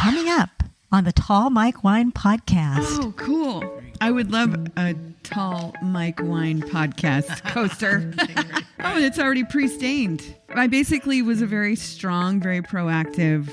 Coming up on the Tall Mike Wine Podcast. Oh, cool. I would love a Tall Mike Wine Podcast coaster. Oh, and it's already pre-stained. I basically was a very strong, very proactive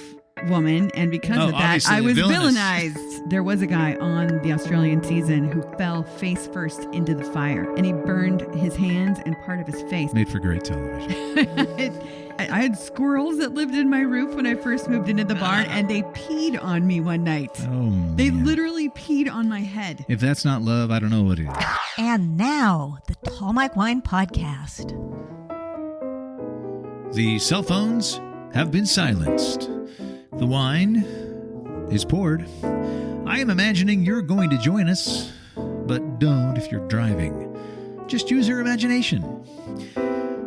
woman, and because of that, I was villainized. There was a guy on the Australian season who fell face first into the fire, and he burned his hands and part of his face. Made for great television. I had squirrels that lived in my roof when I first moved into the barn, and they peed on me one night. Oh, man. They literally peed on my head. If that's not love, I don't know what is. And now, the Tall Mike Wine Podcast. The cell phones have been silenced. The wine is poured. I am imagining you're going to join us, but don't if you're driving. Just use your imagination.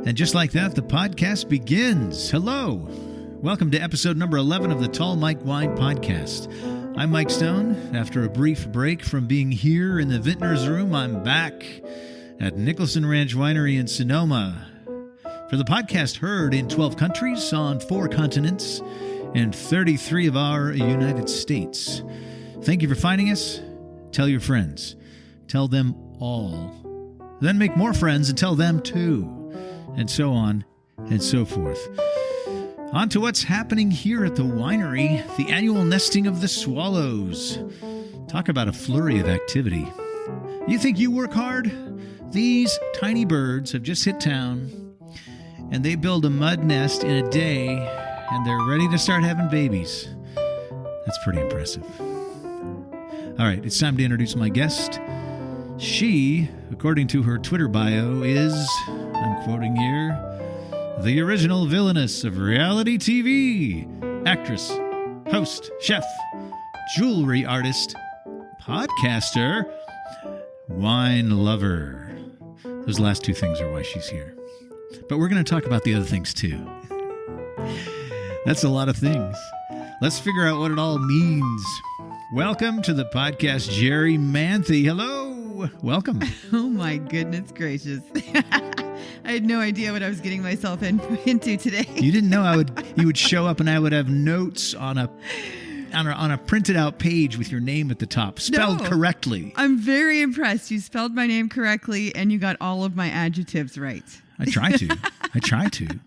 And just like that, the podcast begins. Hello. Welcome to episode number 11 of the Tall Mike Wine Podcast. I'm Mike Stone. After a brief break from being here in the Vintner's Room, I'm back at Nicholson Ranch Winery in Sonoma for the podcast heard in 12 countries on 4 continents and 33 of our United States. Thank you for finding us. Tell your friends. Tell them all. Then make more friends and tell them too. And so on and so forth. On to what's happening here at the winery, the annual nesting of the swallows. Talk about a flurry of activity. You think you work hard? These tiny birds have just hit town, and they build a mud nest in a day, and they're ready to start having babies. That's pretty impressive. All right, it's time to introduce my guest. She, according to her Twitter bio, is, I'm quoting here, the original villainess of reality TV, actress, host, chef, jewelry artist, podcaster, wine lover. Those last 2 things are why she's here. But we're going to talk about the other things too. That's a lot of things. Let's figure out what it all means. Welcome to the podcast, Jerri Manthey. Hello. Welcome. Oh my goodness gracious. I had no idea what I was getting myself into today. You didn't know you would show up and I would have notes on a printed out page with your name at the top, spelled correctly. I'm very impressed. You spelled my name correctly and you got all of my adjectives right. I try to.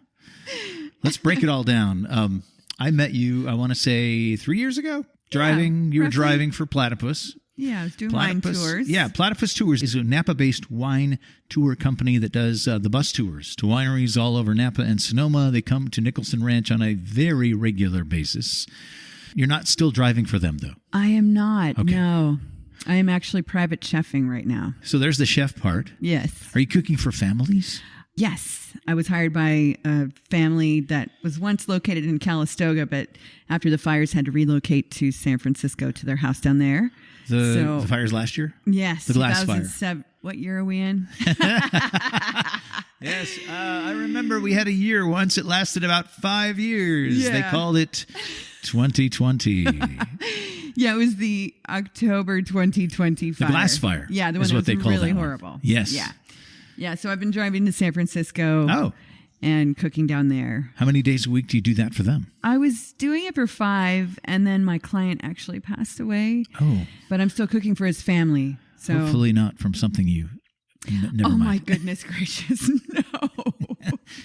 Let's break it all down. I met you, I want to say 3 years ago. Driving. You were driving for Platypus. Yeah, I was doing wine tours. Yeah, Platypus Tours is a Napa-based wine tour company that does the bus tours to wineries all over Napa and Sonoma. They come to Nicholson Ranch on a very regular basis. You're not still driving for them, though? I am not, okay. No. I am actually private chefing right now. So there's the chef part. Yes. Are you cooking for families? Yes. I was hired by a family that was once located in Calistoga, but after the fires had to relocate to San Francisco to their house down there. The fires last year? Yes. The glass fire. What year are we in? Yes. I remember we had a year once. It lasted about 5 years. Yeah. They called it 2020. Yeah, it was the October 2020 fire. The glass fire. Yeah, the one that was really horrible. Yes. Yeah. Yeah, so I've been driving to San Francisco and cooking down there. How many days a week do you do that for them? I was doing it for 5, and then my client actually passed away. Oh. But I'm still cooking for his family. So hopefully not from something you... Never mind. My goodness gracious, no.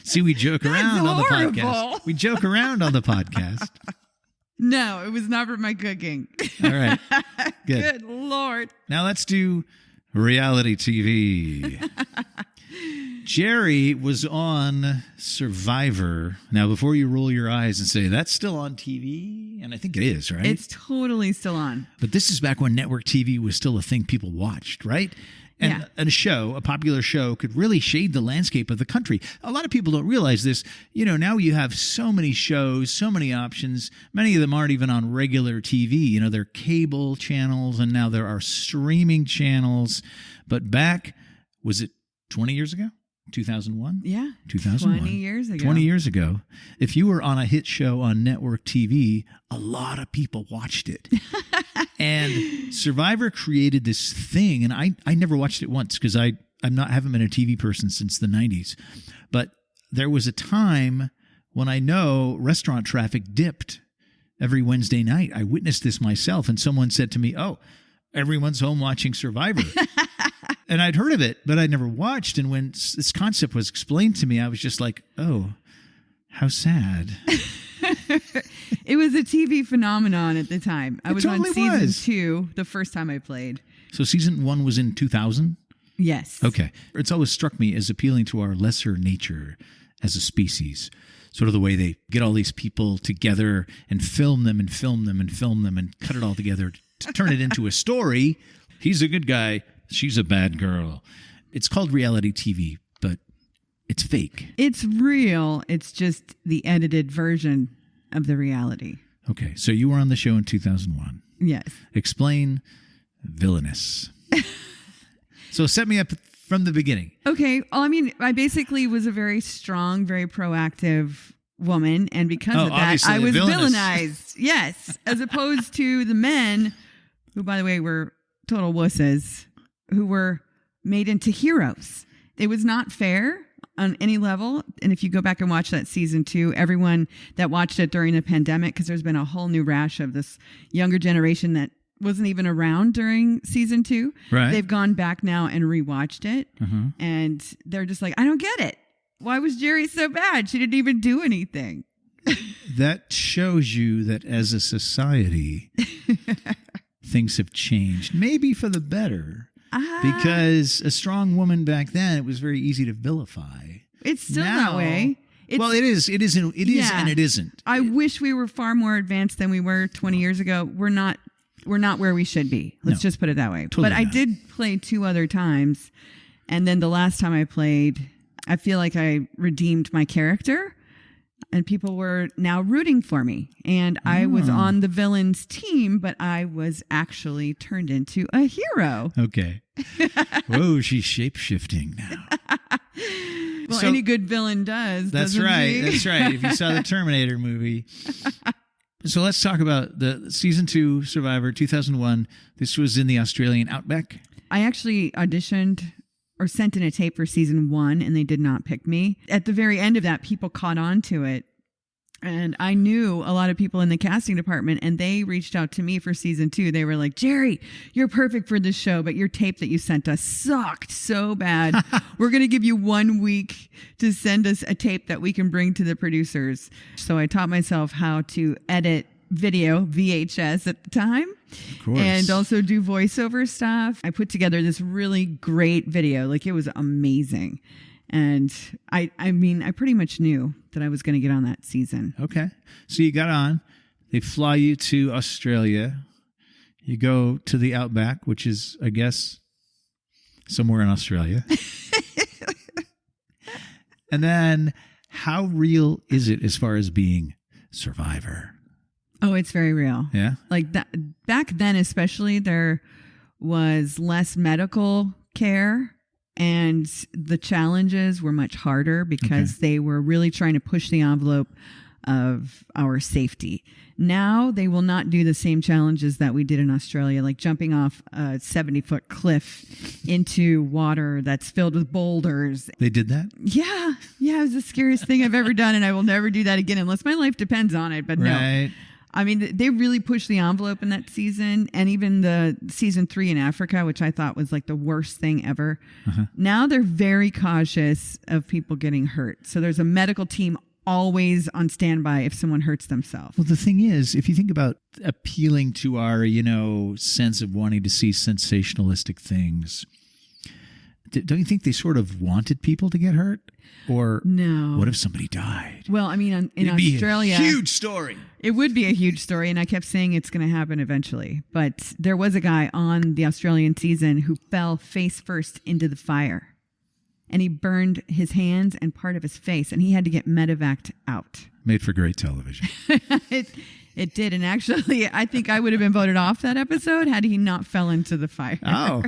See, we joke around on the horrible. podcast. We joke around on the podcast. No, it was not for my cooking. All right. Good Lord. Now let's do reality TV. Jerri was on Survivor. Now, before you roll your eyes and say, that's still on TV? And I think it is, right? It's totally still on. But this is back when network TV was still a thing people watched, right? And a popular show could really shade the landscape of the country. A lot of people don't realize this. You know, now you have so many shows, so many options. Many of them aren't even on regular TV. You know, they're cable channels, and now there are streaming channels. But back, was it 20 years ago? 2001? Yeah. 2001. 20 years ago. 20 years ago. If you were on a hit show on network TV, a lot of people watched it. And Survivor created this thing, and I never watched it once because haven't been a TV person since the 90s. But there was a time when I know restaurant traffic dipped every Wednesday night. I witnessed this myself, and someone said to me, "Oh, everyone's home watching Survivor." And I'd heard of it, but I'd never watched. And when this concept was explained to me, I was just like, oh, how sad. It was a TV phenomenon at the time. I was totally on season 2 the first time I played. So season 1 was in 2000? Yes. Okay. It's always struck me as appealing to our lesser nature as a species. Sort of the way they get all these people together and film them and film them and film them and cut it all together to turn it into a story. He's a good guy. She's a bad girl. It's called reality TV, but it's fake. It's real. It's just the edited version of the reality. Okay. So you were on the show in 2001. Yes. Explain villainous. So set me up from the beginning. Okay. Well, I mean, I basically was a very strong, very proactive woman. And because of that, I was villainized. Yes. As opposed to the men, who, by the way, were total wusses, who were made into heroes. It was not fair on any level. And if you go back and watch that season 2, everyone that watched it during the pandemic, because there's been a whole new rash of this younger generation that wasn't even around during season 2. Right. They've gone back now and rewatched it. Mm-hmm. And they're just like, I don't get it. Why was Jerri so bad? She didn't even do anything. That shows you that as a society, things have changed, maybe for the better. Because a strong woman back then, it was very easy to vilify. It's still that way. Well, it is. It is and it isn't. I wish we were far more advanced than we were 20 years ago. We're not where we should be. Let's just put it that way. Totally but I did play 2 other times. And then the last time I played, I feel like I redeemed my character. And people were now rooting for me. And I was on the villain's team, but I was actually turned into a hero. Okay. Whoa, she's shape-shifting now. Well, any good villain does. That's right. That's right. If you saw the Terminator movie. So let's talk about the season 2 Survivor 2001. This was in the Australian outback. I actually auditioned or sent in a tape for season 1 and they did not pick me. At the very end of that, people caught on to it. And I knew a lot of people in the casting department and they reached out to me for season 2. They were like, Jerri, you're perfect for this show, but your tape that you sent us sucked so bad. We're going to give you 1 week to send us a tape that we can bring to the producers. So I taught myself how to edit video, VHS at the time. Of course. And also do voiceover stuff. I put together this really great video. Like, it was amazing. And I mean, I pretty much knew that I was going to get on that season. Okay. So you got on. They fly you to Australia. You go to the outback, which is, I guess, somewhere in Australia. And then how real is it as far as being Survivor? Oh, it's very real. Yeah. Like that, back then, especially, there was less medical care and the challenges were much harder because they were really trying to push the envelope of our safety. Now they will not do the same challenges that we did in Australia, like jumping off a 70-foot cliff into water that's filled with boulders. They did that? Yeah. Yeah. It was the scariest thing I've ever done. And I will never do that again unless my life depends on it. But right. No. I mean, they really pushed the envelope in that season, and even the season 3 in Africa, which I thought was like the worst thing ever. Now they're very cautious of people getting hurt. So there's a medical team always on standby if someone hurts themselves. Well, the thing is, if you think about appealing to our, sense of wanting to see sensationalistic things, don't you think they sort of wanted people to get hurt? Or no. What if somebody died? Well, I mean, in It'd Australia, be a huge story. It would be a huge story, and I kept saying it's going to happen eventually. But there was a guy on the Australian season who fell face first into the fire, and he burned his hands and part of his face, and he had to get medevaced out. Made for great television. It did, and actually, I think I would have been voted off that episode had he not fell into the fire. Oh,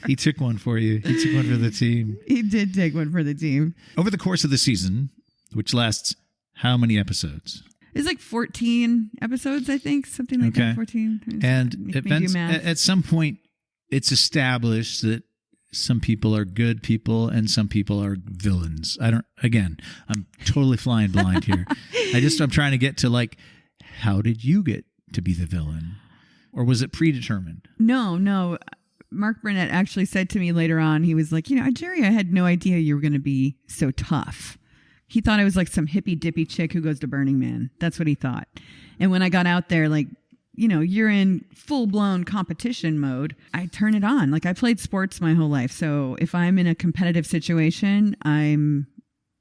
he took one for you. He took one for the team. He did take one for the team. Over the course of the season, which lasts how many episodes? It's like 14 episodes, I think, something like that, 14. And at some point, it's established that some people are good people and some people are villains. I'm totally flying blind here. I'm trying to get to how did you get to be the villain? Or was it predetermined? No. Mark Burnett actually said to me later on, he was like, Jerri, I had no idea you were going to be so tough. He thought I was like some hippy dippy chick who goes to Burning Man. That's what he thought. And when I got out there, like, you're in full blown competition mode. I turn it on. Like, I played sports my whole life. So if I'm in a competitive situation, I'm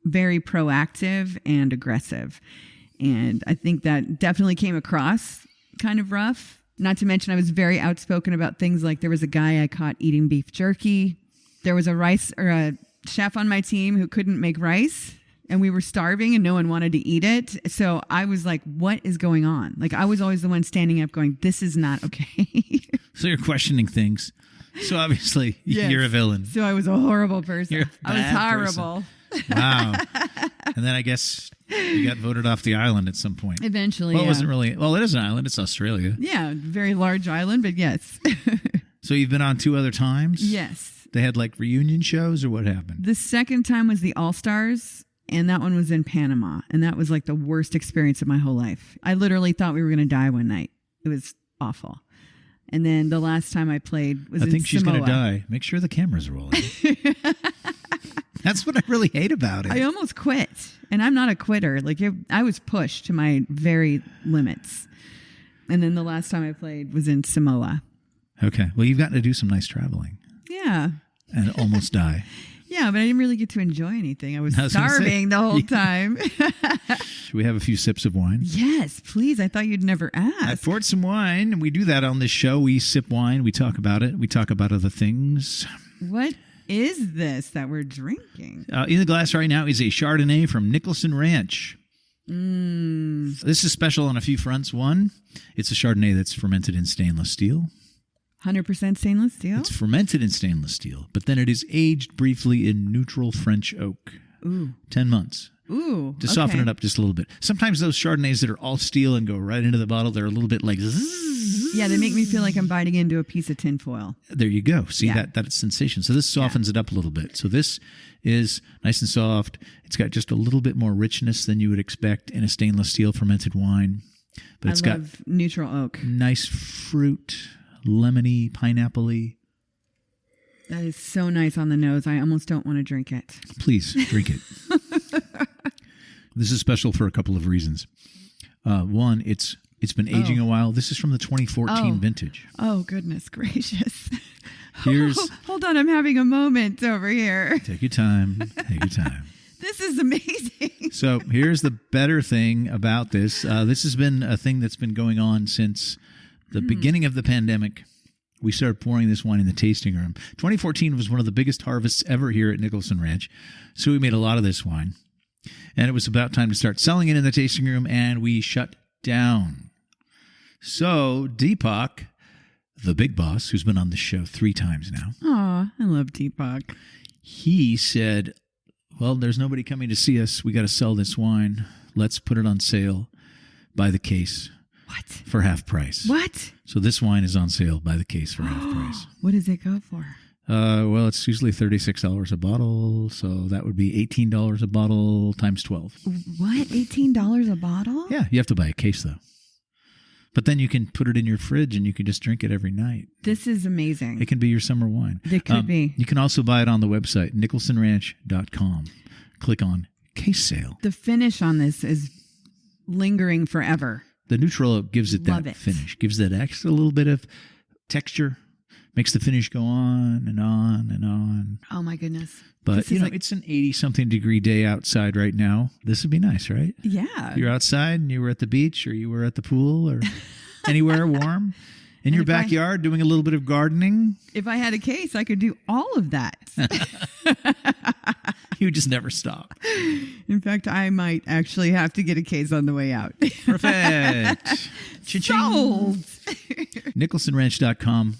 very proactive and aggressive. And I think that definitely came across kind of rough. Not to mention, I was very outspoken about things like there was a guy I caught eating beef jerky. There was a chef on my team who couldn't make rice, and we were starving and no one wanted to eat it. So I was like, what is going on? Like, I was always the one standing up going, this is not okay. So you're questioning things. So obviously, Yes. You're a villain. So I was a horrible person. You're a I was bad horrible. Wow. And then I guess you got voted off the island at some point. Eventually, Well, yeah. it wasn't really. Well, it is an island. It's Australia. Yeah, very large island, but yes. So you've been on 2 other times? Yes. They had like reunion shows, or what happened? The second time was the All-Stars, and that one was in Panama. And that was like the worst experience of my whole life. I literally thought we were going to die one night. It was awful. And then the last time I played was in Samoa. I think she's going to die. Make sure the camera's rolling. That's what I really hate about it. I almost quit, and I'm not a quitter. Like, I was pushed to my very limits. And then the last time I played was in Samoa. Okay. Well, you've gotten to do some nice traveling. Yeah. And almost die. Yeah, but I didn't really get to enjoy anything. I was gonna say, starving the whole time. Should we have a few sips of wine? Yes, please. I thought you'd never ask. I poured some wine, and we do that on this show. We sip wine. We talk about it. We talk about other things. What is this that we're drinking? In the glass right now is a Chardonnay from Nicholson Ranch. This is special on a few fronts. One, it's a Chardonnay that's fermented in stainless steel. 100% stainless steel? It's fermented in stainless steel, but then it is aged briefly in neutral French oak. Ooh. 10 months. Ooh. To soften it up just a little bit. Sometimes those Chardonnays that are all steel and go right into the bottle, they're a little bit like zzz. Yeah, they make me feel like I'm biting into a piece of tinfoil. There you go. See, Yeah. that sensation. So this softens it up a little bit. So this is nice and soft. It's got just a little bit more richness than you would expect in a stainless steel fermented wine. But it's I love neutral oak. nice fruit, lemony, pineapple-y. That is so nice on the nose. I almost don't want to drink it. Please drink it. This is special for a couple of reasons. One, it's been aging a while. This is from the 2014 vintage. Oh, goodness gracious. Here's Hold on, I'm having a moment over here. take your time. Take your time. This is amazing. So here's the better thing about this. This has been a thing that's been going on since the beginning of the pandemic. We started pouring this wine in the tasting room. 2014 was one of the biggest harvests ever here at Nicholson Ranch. So we made a lot of this wine. And it was about time to start selling it in the tasting room, and we shut down. So Deepak, the big boss, who's been on the show 3 times now, Aw, I love Deepak. he said, well, there's nobody coming to see us. We got to sell this wine. Let's put it on sale by the case. What? For half price. What? So this wine is on sale by the case for half price. What does it go for? Well, it's usually $36 a bottle, so that would be $18 a bottle times 12. What? $18 a bottle? Yeah, you have to buy a case, though. But then you can put it in your fridge, and you can just drink it every night. This is amazing. It can be your summer wine. It could be. You can also buy it on the website, nicholsonranch.com. Click on Case Sale. The finish on this is lingering forever. The neutral oak gives it Love that it. finish, gives that extra little bit of texture, makes the finish go on and on and on. Oh, my goodness. But, This you is know, like- it's an 80-something degree day outside right now. This would be nice, right? Yeah. You're outside and you were at the beach or you were at the pool or anywhere warm in your if I- backyard doing a little bit of gardening. If I had a case, I could do all of that. You just never stop. In fact, I might actually have to get a case on the way out. Perfect. Cha-ching. Sold. NicholsonRanch.com.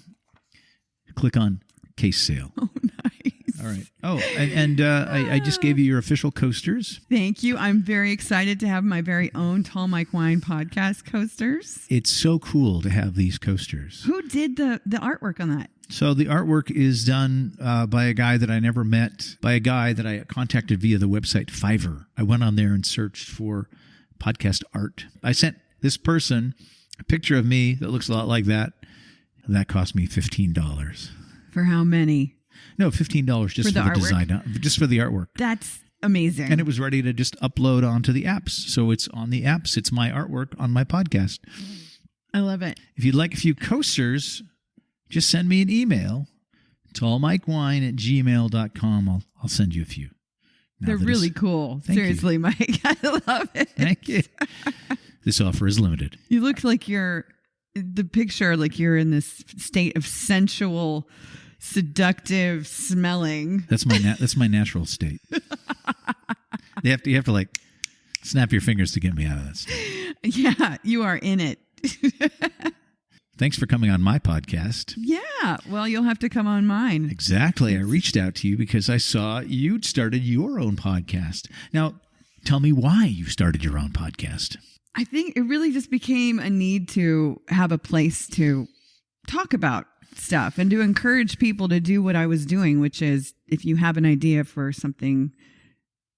Click on Case Sale. Oh, nice. All right. Oh, and I just gave you your official coasters. Thank you. I'm very excited to have my very own Tall Mike Wine podcast coasters. It's so cool to have these coasters. Who did the artwork on that? So the artwork is done by a guy that I never met, by a guy that I contacted via the website Fiverr. I went on there and searched for podcast art. I sent this person a picture of me that looks a lot like that. And that cost me $15. For how many? No, $15 just for the design, just for the artwork. That's amazing. And it was ready to just upload onto the apps. So it's on the apps. It's my artwork on my podcast. I love it. If you'd like a few coasters, just send me an email, tallmikewine@gmail.com. I'll send you a few. They're really cool. Seriously, Mike. I love it. Thank you. This offer is limited. You look like the picture, like you're in this state of sensual, seductive smelling. That's my natural state. You have to like snap your fingers to get me out of that state. Yeah, you are in it. Thanks for coming on my podcast. Yeah, well, you'll have to come on mine. Exactly. I reached out to you because I saw you'd started your own podcast. Now, tell me why you started your own podcast. I think it really just became a need to have a place to talk about stuff and to encourage people to do what I was doing, which is if you have an idea for something,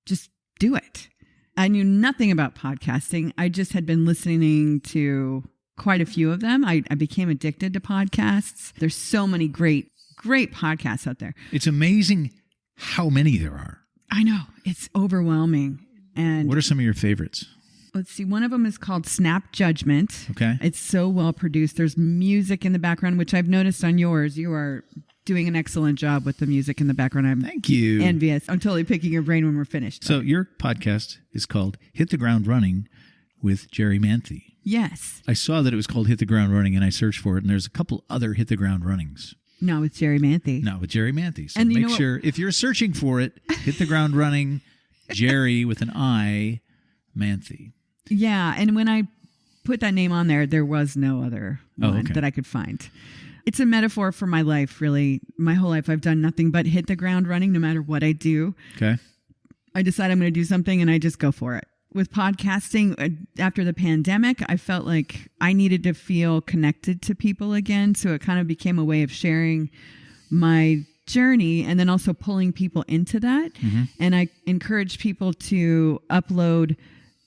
just do it. I knew nothing about podcasting. I just had been listening to quite a few of them. I became addicted to podcasts. There's so many great podcasts out there. It's amazing how many there are. I know. It's overwhelming. And what are some of your favorites? Let's see. One of them is called Snap Judgment. Okay. It's so well produced. There's music in the background, which I've noticed on yours. You are doing an excellent job with the music in the background. Thank you. Envious. I'm totally picking your brain when we're finished. So your podcast is called Hit the Ground Running with Jerri Manthey. Yes. I saw that it was called Hit the Ground Running, and I searched for it, and there's a couple other Hit the Ground Runnings. Not with Jerri Manthey. Not with Jerri Manthey. So and make sure, if you're searching for it, Hit the Ground Running, Jerri with an I, Manthey. Yeah, and when I put that name on there was no other one that I could find. It's a metaphor for my life, really. My whole life, I've done nothing but hit the ground running no matter what I do. Okay. I decide I'm going to do something, and I just go for it. With podcasting, after the pandemic, I felt like I needed to feel connected to people again. So it kind of became a way of sharing my journey and then also pulling people into that. Mm-hmm. And I encourage people to upload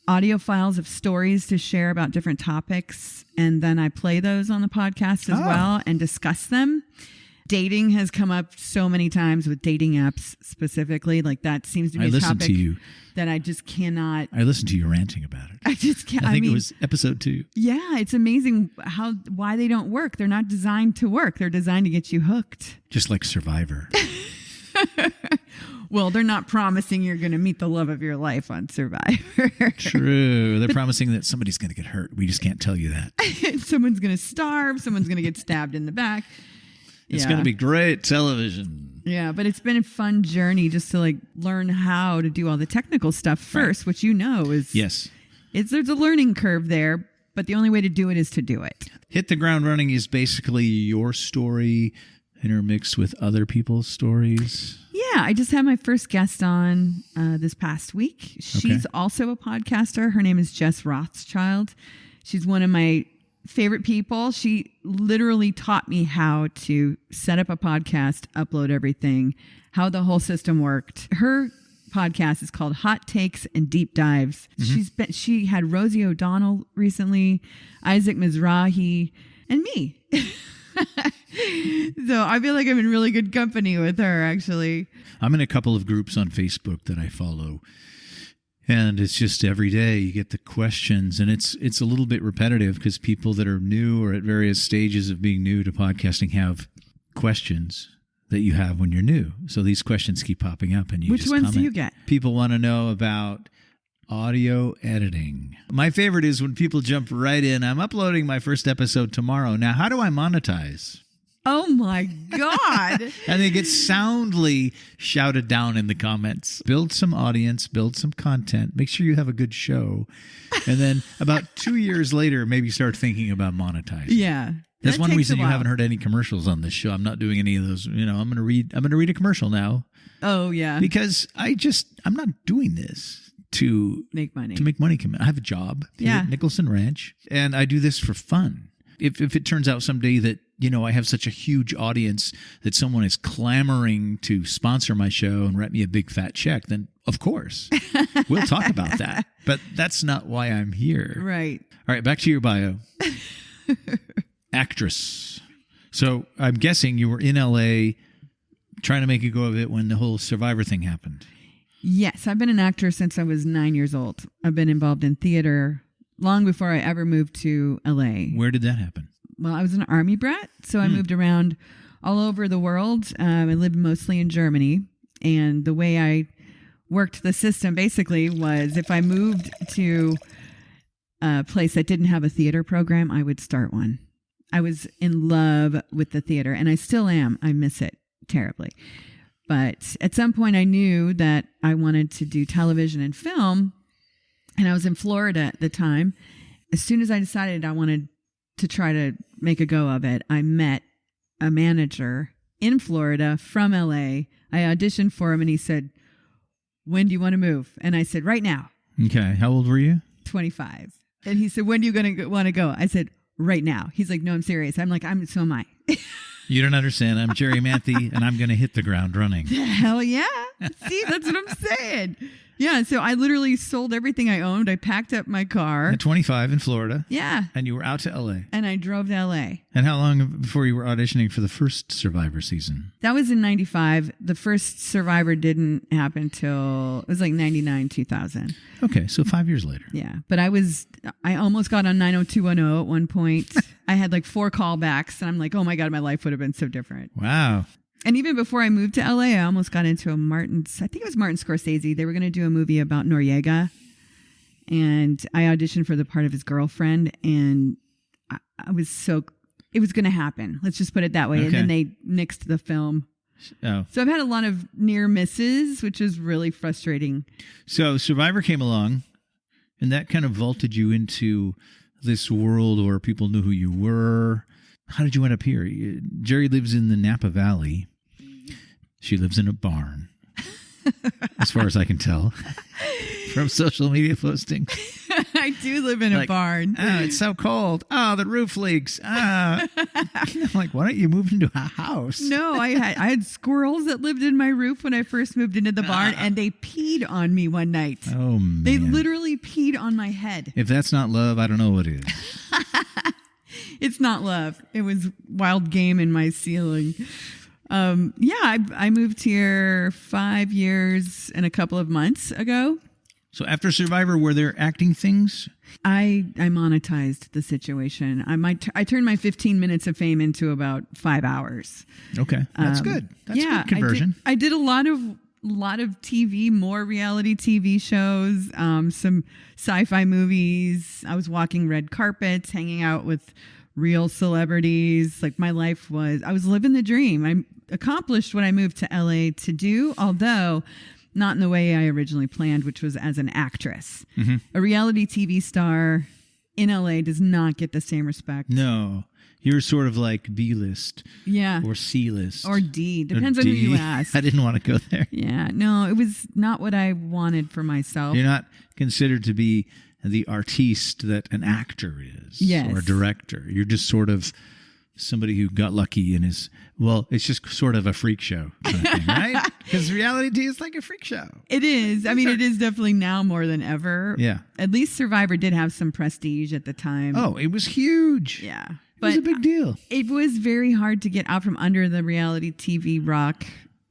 audio files of stories to share about different topics. And then I play those on the podcast as well and discuss them. Dating has come up so many times with dating apps specifically. Like that seems to be a topic that I just cannot. I listened to you ranting about it. I just can't. I think it was episode 2. Yeah, it's amazing why they don't work. They're not designed to work. They're designed to get you hooked. Just like Survivor. Well, they're not promising you're going to meet the love of your life on Survivor. True. They're promising that somebody's going to get hurt. We just can't tell you that. Someone's going to starve. Someone's going to get stabbed in the back. It's going to be great television. Yeah, but it's been a fun journey just to like learn how to do all the technical stuff first, which is yes. There's a learning curve there, but the only way to do it is to do it. Hit the Ground Running is basically your story intermixed with other people's stories. Yeah, I just had my first guest on this past week. She's also a podcaster. Her name is Jess Rothschild. She's one of my favorite people. She literally taught me how to set up a podcast, upload everything, how the whole system worked. Her podcast is called Hot Takes and Deep Dives. Mm-hmm. She had Rosie O'Donnell recently, Isaac Mizrahi, and me. So I feel like I'm in really good company with her, actually. I'm in a couple of groups on Facebook that I follow. And it's just every day you get the questions, and it's a little bit repetitive because people that are new or at various stages of being new to podcasting have questions that you have when you're new. So these questions keep popping up, and Which ones comment. do you get? People want to know about audio editing. My favorite is when people jump right in. I'm uploading my first episode tomorrow. Now, how do I monetize? Oh my God. And they get soundly shouted down in the comments. Build some audience, build some content, make sure you have a good show. And then about 2 years later, maybe start thinking about monetizing. Yeah. That's one reason you haven't heard any commercials on this show. I'm not doing any of those. I'm going to read a commercial now. Oh yeah. Because I'm not doing this to make money. I have a job here at Nicholson Ranch, and I do this for fun. If it turns out someday that I have such a huge audience that someone is clamoring to sponsor my show and write me a big fat check, then of course we'll talk about that. But that's not why I'm here. Right. All right, back to your bio. Actress. So I'm guessing you were in LA trying to make a go of it when the whole Survivor thing happened. Yes, I've been an actor since I was 9 years old. I've been involved in theater long before I ever moved to LA. Where did that happen? Well, I was an Army brat, so I moved around all over the world. I lived mostly in Germany, and the way I worked the system basically was if I moved to a place that didn't have a theater program, I would start one. I was in love with the theater, and I still am. I miss it terribly. But at some point, I knew that I wanted to do television and film, and I was in Florida at the time. As soon as I decided I wanted to try to make a go of it, I met a manager in Florida from LA. I auditioned for him, and he said, "When do you want to move?" And I said, "Right now." Okay. How old were you? 25. And he said, "When do you want to go?" I said, "Right now." He's like, "No, I'm serious." I'm like, so am I. You don't understand. I'm Jerri Manthey, and I'm going to hit the ground running. Hell yeah. See, that's what I'm saying. Yeah, so I literally sold everything I owned. I packed up my car. At 25 in Florida. Yeah. And you were out to LA. And I drove to LA. And how long before you were auditioning for the first Survivor season? That was in 95. The first Survivor didn't happen till, it was like 99, 2000. Okay, so 5 years later. Yeah, but I almost got on 90210 at one point. I had like 4 callbacks, and I'm like, oh my God, my life would have been so different. Wow. And even before I moved to LA, I almost got into I think it was Martin Scorsese. They were going to do a movie about Noriega, and I auditioned for the part of his girlfriend, and it was going to happen. Let's just put it that way. Okay. And then they nixed the film. Oh. So I've had a lot of near misses, which is really frustrating. So Survivor came along, and that kind of vaulted you into this world where people knew who you were. How did you end up here? Jerri lives in the Napa Valley. She lives in a barn, as far as I can tell from social media postings. I do live in a barn. Oh, it's so cold. Oh, the roof leaks. I'm like, why don't you move into a house? No, I had squirrels that lived in my roof when I first moved into the barn, and they peed on me one night. Oh, man. They literally peed on my head. If that's not love, I don't know what is. It's not love. It was wild game in my ceiling. I moved here 5 years and a couple of months ago. So after Survivor, were there acting things? I monetized the situation. I turned my 15 minutes of fame into about 5 hours. Okay, that's good. That's good conversion. I did a lot of TV, more reality TV shows, some sci-fi movies. I was walking red carpets, hanging out with real celebrities. Like I was living the dream. I accomplished what I moved to LA to do, although not in the way I originally planned, which was as an actress. Mm-hmm. A reality TV star in LA does not get the same respect. No. You're sort of like B-list. Yeah. Or C-list. Or D. Depends on who you ask. I didn't want to go there. Yeah. No, it was not what I wanted for myself. You're not considered to be the artiste that an actor is. Yes. Or a director. You're just sort of somebody who got lucky and it's just sort of a freak show kind of thing, right? Because reality TV is like a freak show. It is. I mean, it is definitely now more than ever. Yeah. At least Survivor did have some prestige at the time. Oh, it was huge. Yeah. It was a big deal. It was very hard to get out from under the reality TV rock,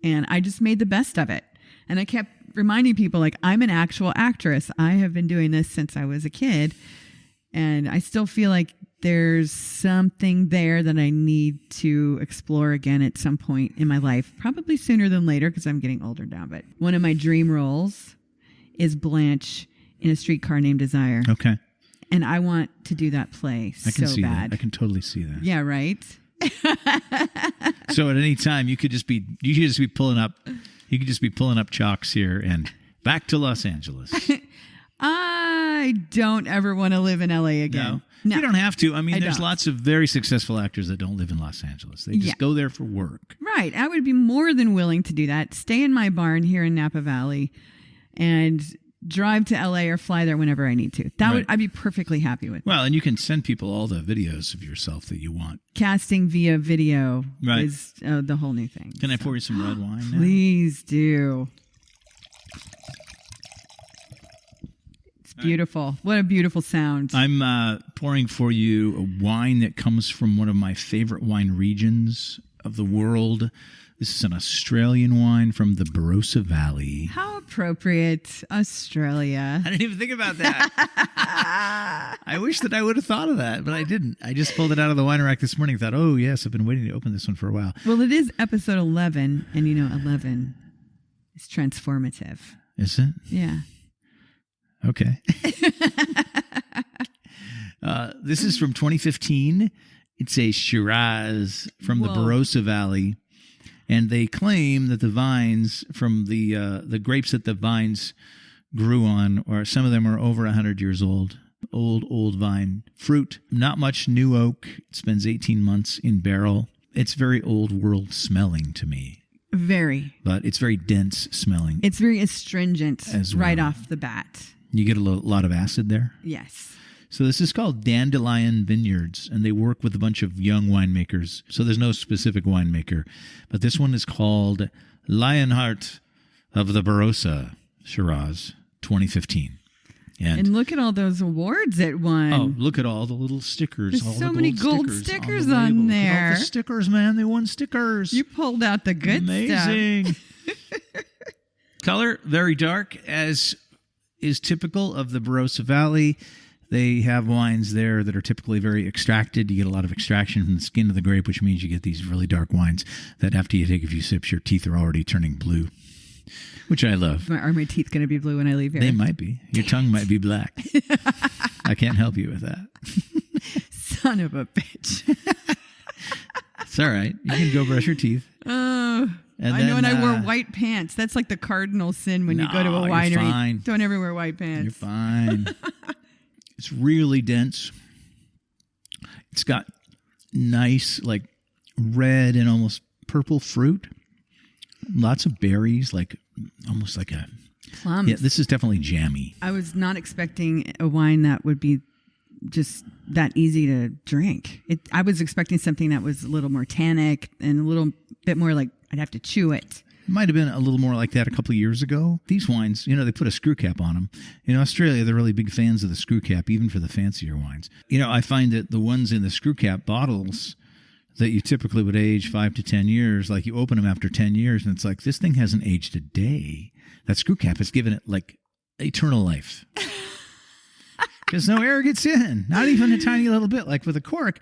and I just made the best of it. And I kept reminding people, like, I'm an actual actress. I have been doing this since I was a kid, and I still feel like there's something there that I need to explore again at some point in my life, probably sooner than later because I'm getting older now. But one of my dream roles is Blanche in A Streetcar Named Desire. Okay. And I want to do that play I can so see bad. That. I can totally see that. Yeah, right? So at any time you could just be pulling up chalks here and back to Los Angeles. I don't ever want to live in LA again. No. You don't have to. I mean, there's lots of very successful actors that don't live in Los Angeles. They just go there for work. Right. I would be more than willing to do that. Stay in my barn here in Napa Valley and drive to LA or fly there whenever I need to. I'd be perfectly happy with. Well, and you can send people all the videos of yourself that you want. Casting via video is the whole new thing. Can I pour you some red wine now? Please do. It's beautiful. What a beautiful sound. I'm pouring for you a wine that comes from one of my favorite wine regions of the world. This is an Australian wine from the Barossa Valley. How appropriate, Australia. I didn't even think about that. I wish that I would have thought of that, but I didn't. I just pulled it out of the wine rack this morning and thought, oh, yes, I've been waiting to open this one for a while. Well, it is episode 11, and 11 is transformative. Is it? Yeah. Okay. This is from 2015. It's a Shiraz from the Barossa Valley. And they claim that the vines from the grapes that the vines grew on, or some of them are over 100 years old. Old vine fruit. Not much new oak. It spends 18 months in barrel. It's very old world smelling to me. Very. But it's very dense smelling. It's very astringent right off the bat. You get a lot of acid there? Yes. So this is called Dandelion Vineyards, and they work with a bunch of young winemakers. So there's no specific winemaker. But this one is called Lionheart of the Barossa Shiraz 2015 And look at all those awards it won. Oh, look at all the little stickers. There's all so the many gold stickers on there. Look at all the stickers, man. They won stickers. You pulled out the good stuff. Amazing. Color, very dark, as is typical of the Barossa Valley. They have wines there that are typically very extracted. You get a lot of extraction from the skin of the grape, which means you get these really dark wines that after you take a few sips, your teeth are already turning blue, which I love. Are my teeth going to be blue when I leave here? They might be. Your tongue might be black. I can't help you with that. Son of a bitch. It's all right. You can go brush your teeth. I know, and I wore white pants. That's like the cardinal sin when you go to a winery. You're fine. Don't ever wear white pants. You're fine. It's really dense. It's got nice, like red and almost purple fruit. Lots of berries, like almost like a plums. Yeah, this is definitely jammy. I was not expecting a wine that would be just that easy to drink. I was expecting something that was a little more tannic and a little bit more like I'd have to chew it. Might have been a little more like that a couple of years ago. These wines, they put a screw cap on them. In Australia, they're really big fans of the screw cap, even for the fancier wines. I find that the ones in the screw cap bottles that you typically would age 5 to 10 years, like you open them after 10 years, and it's like, this thing hasn't aged a day. That screw cap has given it like eternal life. Because no air gets in, not even a tiny little bit. Like with a cork,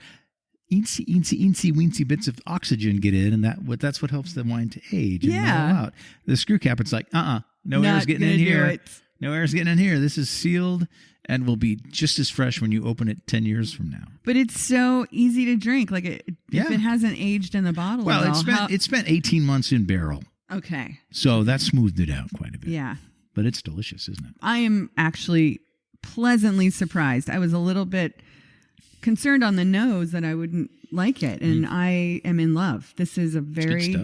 eensy bits of oxygen get in, and that's what helps the wine to age and mellow out. The screw cap, it's like, no air's getting in here. No air's getting in here. This is sealed and will be just as fresh when you open it 10 years from now. But it's so easy to drink. Like if it hasn't aged in the bottle. Well, it spent 18 months in barrel. Okay. So that smoothed it out quite a bit. Yeah. But it's delicious, isn't it? I am actually pleasantly surprised. I was a little bit concerned on the nose that I wouldn't like it, and I am in love. This is a very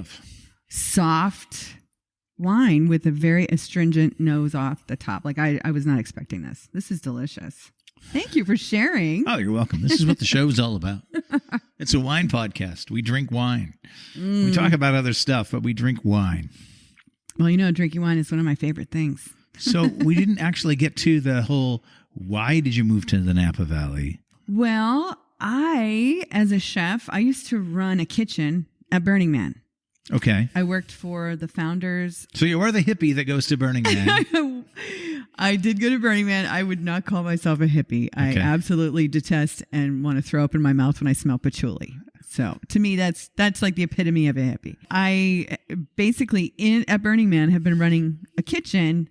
soft wine with a very astringent nose off the top. Like I was not expecting this. This is delicious. Thank you for sharing. Oh, you're welcome. This is what the show's all about. It's a wine podcast. We drink wine. We talk about other stuff, but we drink wine. Well, drinking wine is one of my favorite things. So we didn't actually get to the whole, why did you move to the Napa Valley? Well, as a chef, I used to run a kitchen at Burning Man. Okay. I worked for the founders. So you are the hippie that goes to Burning Man. I did go to Burning Man. I would not call myself a hippie. I absolutely detest and want to throw up in my mouth when I smell patchouli. So to me, that's like the epitome of a hippie. I basically at Burning Man have been running a kitchen.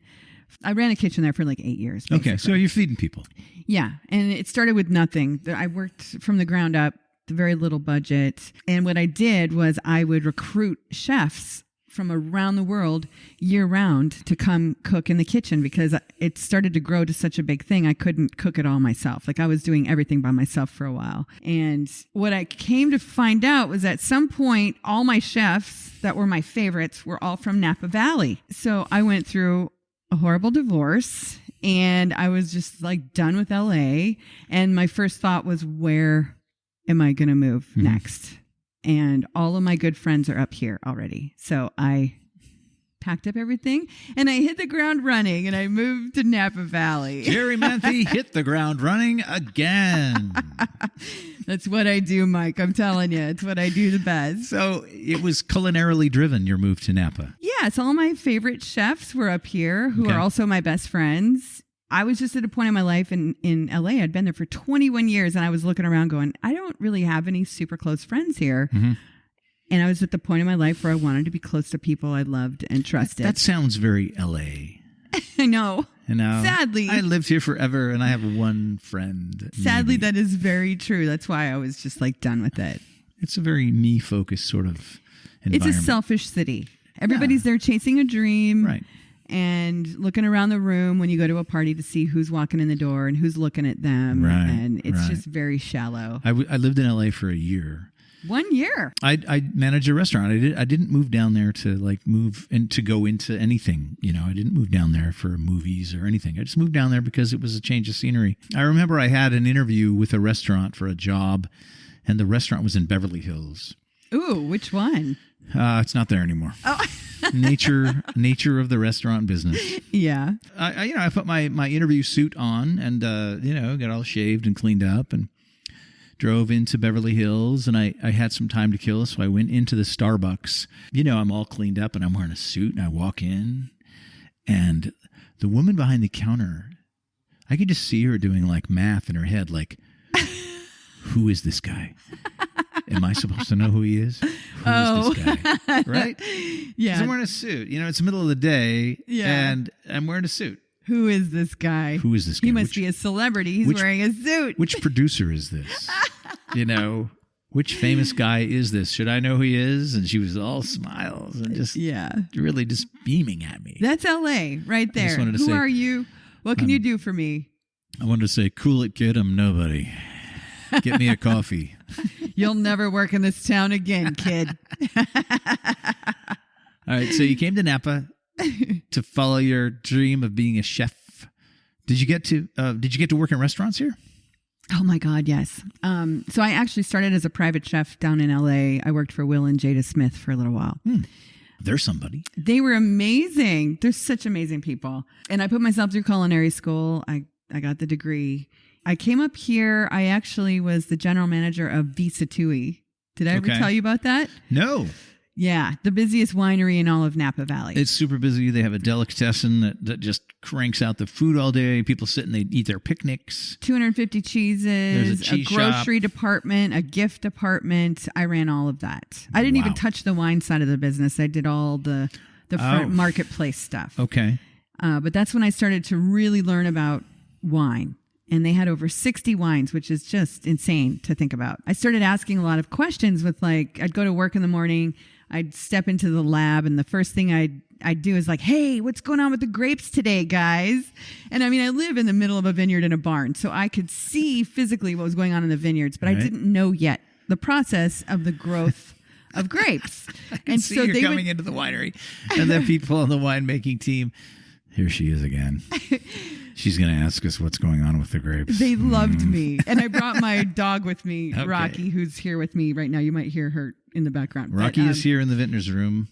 I ran a kitchen there for like 8 years. Basically. Okay, so you're feeding people. Yeah, and it started with nothing. I worked from the ground up, very little budget. And what I did was I would recruit chefs from around the world year round to come cook in the kitchen because it started to grow to such a big thing. I couldn't cook it all myself. Like I was doing everything by myself for a while. And what I came to find out was at some point, all my chefs that were my favorites were all from Napa Valley. So I went through a horrible divorce, and I was just like done with LA. And my first thought was, where am I going to move next? And all of my good friends are up here already. So I packed up everything and I hit the ground running and I moved to Napa Valley. Jerri Manthey hit the ground running again. That's what I do, Mike. I'm telling you, it's what I do the best. So it was culinarily driven, your move to Napa. Yes, all my favorite chefs were up here who Okay. are also my best friends. I was just at a point in my life in LA. I'd been there for 21 years and I was looking around going, I don't really have any super close friends here. Mm-hmm. And I was at the point in my life where I wanted to be close to people I loved and trusted. That sounds very LA. I know. You know, Sadly. I lived here forever and I have one friend. Sadly, maybe. that is very true. That's why I was just like done with it. It's a very me-focused sort of environment. It's a selfish city. Everybody's there chasing a dream. Right. And looking around the room when you go to a party to see who's walking in the door and who's looking at them. Right, And it's right. just very shallow. I lived in LA for a year. 1 year. I managed a restaurant. I didn't move down there to like move and to go into anything. You know, I didn't move down there for movies or anything. I just moved down there because it was a change of scenery. I remember I had an interview with a restaurant for a job, and the restaurant was in Beverly Hills. Ooh, which one? It's not there anymore. Oh, nature of the restaurant business. yeah. I put my interview suit on and got all shaved and cleaned up and drove into Beverly Hills, and I had some time to kill, so I went into the Starbucks. You know, I'm all cleaned up and I'm wearing a suit, and I walk in, and the woman behind the counter, I could just see her doing like math in her head, like, who is this guy? Am I supposed to know who he is? Who is this guy? Right? Yeah. 'Cause I'm wearing a suit. You know, it's the middle of the day, Yeah. and I'm wearing a suit. Who is this guy? Who is this guy? He must be a celebrity. He's wearing a suit. Which producer is this? You know, which famous guy is this? Should I know who he is? And she was all smiles and just really just beaming at me. That's LA right there. wanted to Who say, are you? What can you do for me? I wanted to say, cool it, kid. I'm nobody. Get me a coffee. You'll never work in this town again, kid. All right. So you came to Napa to follow your dream of being a chef. Did you get to work in restaurants here? Oh my God, yes. So I actually started as a private chef down in LA. I worked for Will and Jada Smith for a little while. There's somebody. They were amazing. They're such amazing people. And I put myself through culinary school. I got the degree. I came up here. I actually was the general manager of Visa Tui. Did I ever tell you about that? No. Yeah, the busiest winery in all of Napa Valley. It's super busy. They have a delicatessen that just cranks out the food all day. People sit and they eat their picnics. 250 cheeses, There's a cheese grocery department, a gift department. I ran all of that. I didn't even touch the wine side of the business. I did all the front marketplace stuff. Okay. But that's when I started to really learn about wine. And they had over 60 wines, which is just insane to think about. I started asking a lot of questions with I'd go to work in the morning, I'd step into the lab, and the first thing I'd do is like, hey, what's going on with the grapes today, guys? And I mean, I live in the middle of a vineyard in a barn, so I could see physically what was going on in the vineyards, but I didn't know yet the process of the growth of grapes. And see, so you're coming into the winery, and then people on the winemaking team, here she is again. She's going to ask us what's going on with the grapes. They loved me. And I brought my dog with me, Rocky, who's here with me right now. You might hear her in the background. Rocky is here in the vintner's room.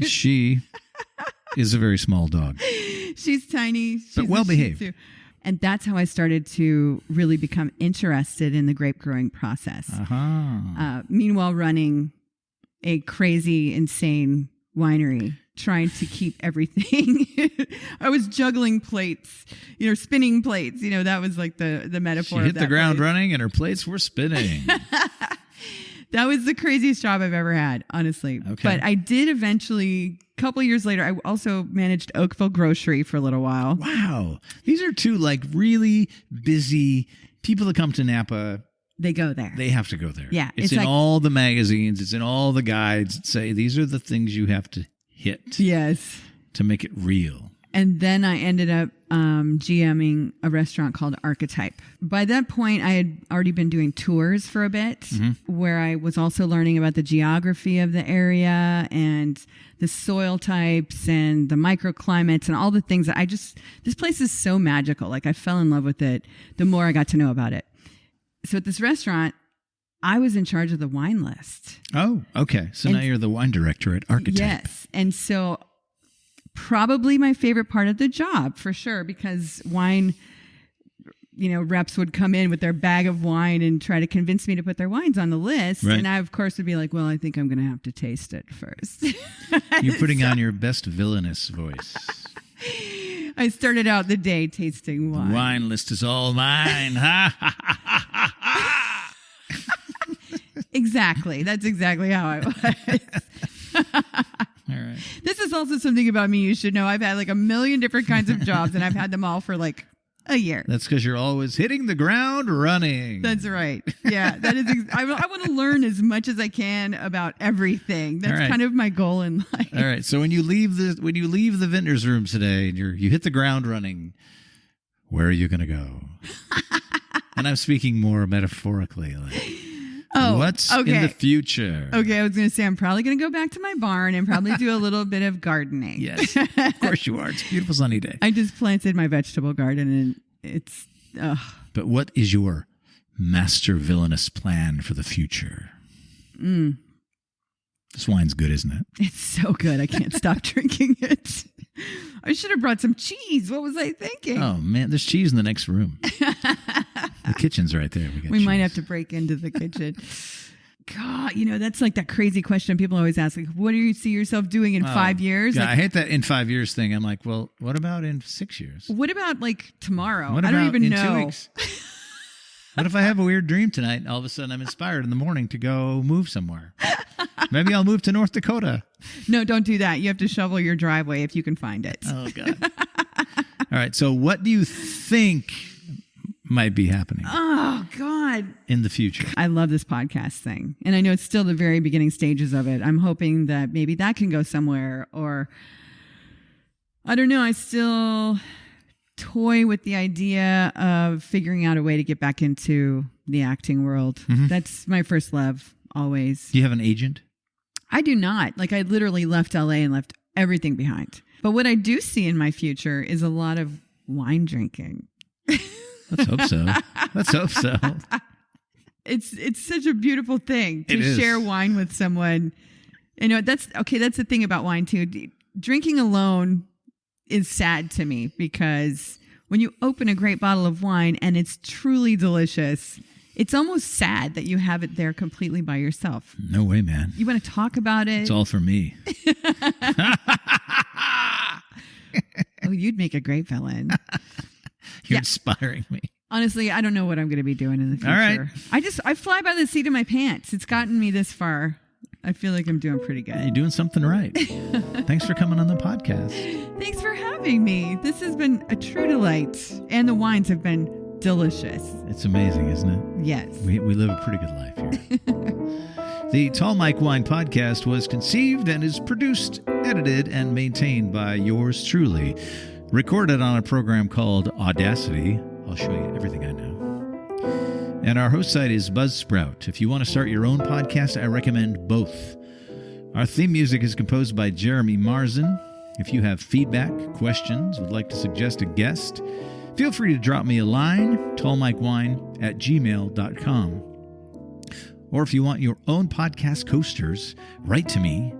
She is a very small dog. She's tiny. But well behaved. And that's how I started to really become interested in the grape growing process. Meanwhile, running a crazy, insane winery, trying to keep everything. I was juggling plates, spinning plates. That was like the metaphor. She hit the ground place. running and her plates were spinning. That was the craziest job I've ever had, honestly. Okay. But I did eventually, a couple of years later, I also managed Oakville Grocery for a little while. Wow. These are two really busy people that come to Napa. They go there. They have to go there. Yeah. It's in all the magazines. It's in all the guides that say these are the things you have to hit. Yes. To make it real. And then I ended up GMing a restaurant called Archetype. By that point, I had already been doing tours for a bit, where I was also learning about the geography of the area and the soil types and the microclimates and all the things that this place is so magical. Like, I fell in love with it the more I got to know about it. So at this restaurant, I was in charge of the wine list. Oh, okay. So now you're the wine director at Archetype. Yes. And so probably my favorite part of the job, for sure, because wine, reps would come in with their bag of wine and try to convince me to put their wines on the list. Right. And I, of course, would be like, well, I think I'm going to have to taste it first. You're putting on your best villainous voice. I started out the day tasting wine. The wine list is all mine. Ha, ha, ha, ha, ha. Exactly. That's exactly how I was. All right. This is also something about me you should know. I've had like a million different kinds of jobs, and I've had them all for like a year. That's because you're always hitting the ground running. That's right. Yeah, that is. I want to learn as much as I can about everything. That's kind of my goal in life. All right. So when you leave the Vintners room today, and you hit the ground running, where are you going to go? And I'm speaking more metaphorically, like. What's in the future? Okay, I was going to say I'm probably going to go back to my barn and probably do a little bit of gardening. Yes, of course you are. It's a beautiful sunny day. I just planted my vegetable garden and it's... But what is your master villainous plan for the future? This wine's good, isn't it? It's so good. I can't stop drinking it. I should have brought some cheese. What was I thinking? Oh, man, there's cheese in the next room. The kitchen's right there. We might have to break into the kitchen. God, that's like that crazy question people always ask. Like, what do you see yourself doing in 5 years? Yeah, like, I hate that in 5 years thing. I'm like, well, what about in 6 years? What about like tomorrow? What I don't about even in know. 2 weeks? What if I have a weird dream tonight and all of a sudden I'm inspired in the morning to go move somewhere? Maybe I'll move to North Dakota. No, don't do that. You have to shovel your driveway if you can find it. Oh, God. All right. So what do you think might be happening? Oh, God. In the future? I love this podcast thing. And I know it's still the very beginning stages of it. I'm hoping that maybe that can go somewhere, or I don't know. I still toy with the idea of figuring out a way to get back into the acting world. Mm-hmm. That's my first love, always. Do you have an agent? I do not. Like, I literally left LA and left everything behind. But what I do see in my future is a lot of wine drinking. Let's hope so. Let's hope so. It's such a beautiful thing to share wine with someone. That's the thing about wine too. Drinking alone is sad to me, because when you open a great bottle of wine and it's truly delicious, it's almost sad that you have it there completely by yourself. No way, man. You want to talk about it? It's all for me. Oh, you'd make a great villain. You're inspiring me. Honestly, I don't know what I'm going to be doing in the future. All right. I fly by the seat of my pants. It's gotten me this far. I feel like I'm doing pretty good. You're doing something right. Thanks for coming on the podcast. Thanks for having me. This has been a true delight. And the wines have been delicious. It's amazing, isn't it? Yes. We live a pretty good life here. The Tall Mike Wine Podcast was conceived and is produced, edited, and maintained by yours truly. Recorded on a program called Audacity. I'll show you everything I know. And our host site is Buzzsprout. If you want to start your own podcast, I recommend both. Our theme music is composed by Jeremy Marzin. If you have feedback, questions, would like to suggest a guest, feel free to drop me a line, tallmikewine@gmail.com. Or if you want your own podcast coasters, write to me.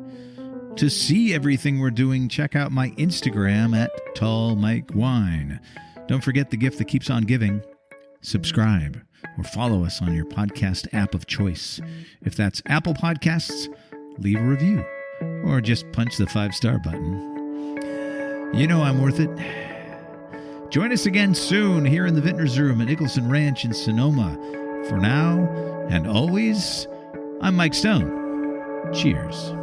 To see everything we're doing, check out my Instagram at tallmikewine. Don't forget the gift that keeps on giving. Subscribe or follow us on your podcast app of choice. If that's Apple Podcasts, leave a review or just punch the 5-star button. You know I'm worth it. Join us again soon here in the Vintners Room at Nicholson Ranch in Sonoma. For now and always, I'm Mike Stone. Cheers.